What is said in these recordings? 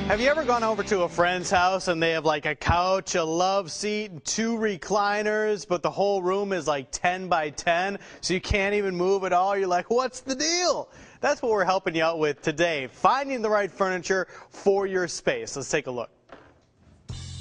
Have you ever gone over to a friend's house and they have like a couch, a love seat, and 2 recliners, but the whole room is like 10 by 10, so you can't even move at all? You're like, what's the deal? That's what we're helping you out with today, finding the right furniture for your space. Let's take a look.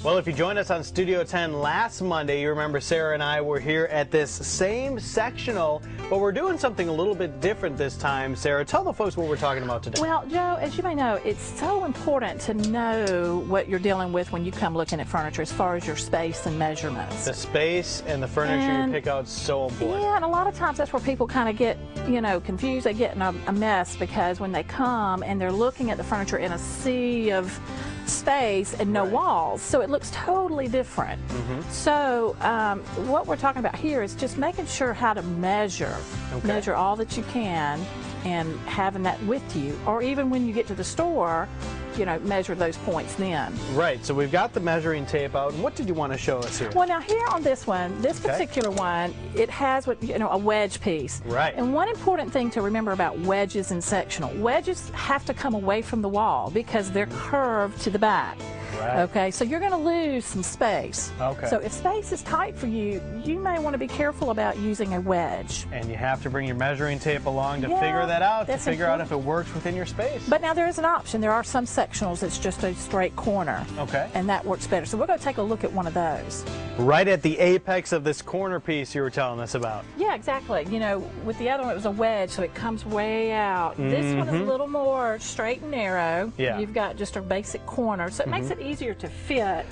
Well, if you joined us on Studio 10 last Monday, you remember Sarah and I were here at this same sectional, but we're doing something a little bit different this time. Sarah, tell the folks what we're talking about today. Well, Joe, as you may know, it's so important to know what you're dealing with when you come looking at furniture as far as your space and measurements. The space and the furniture you pick out is so important. Yeah, and a lot of times that's where people kind of get, confused. They get in a mess because when they come and they're looking at the furniture in a sea of space and no walls, so it looks totally different. So what we're talking about here is just making sure how to measure all that you can and having that with you, or even when you get to the store, measure those points then. Right, so we've got the measuring tape out. What did you want to show us here? Well, now here on this one, this particular one, it has a wedge piece. Right. And one important thing to remember about wedges and sectional, wedges have to come away from the wall because they're curved to the back. Right. Okay, so you're going to lose some space. Okay. So if space is tight for you, you may want to be careful about using a wedge. And you have to bring your measuring tape along to figure that out, to figure out if it works within your space. But now there is an option. There are some sectionals that's just a straight corner. Okay. And that works better. So we're going to take a look at one of those. Right at the apex of this corner piece you were telling us about. Yeah, exactly. With the other one it was a wedge, so it comes way out. This one is a little more straight and narrow. Yeah. You've got just a basic corner, so it makes it easier to fit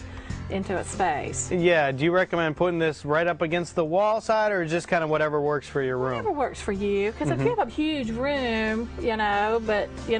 into a space. Yeah, do you recommend putting this right up against the wall side, or just kind of whatever works for your room? Whatever works for you, because if you have a huge room, but you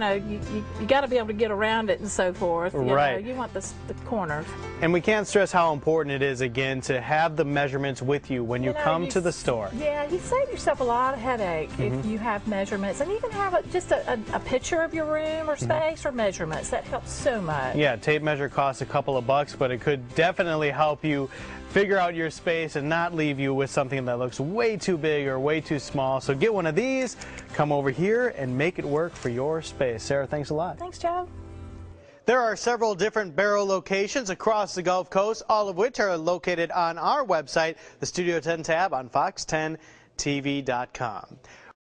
got to be able to get around it and so forth. You want the corners. And we can't stress how important it is, again, to have the measurements with you when you come to the store. Yeah, you save yourself a lot of headache if you have measurements, and even have just a picture of your room or space or measurements. That helps so much. Yeah, tape measure costs a couple of bucks, but it could definitely help you figure out your space and not leave you with something that looks way too big or way too small. So get one of these, come over here, and make it work for your space. Sarah, thanks a lot. Thanks, Joe. There are several different Barrow locations across the Gulf Coast, all of which are located on our website, the Studio 10 tab on fox10tv.com.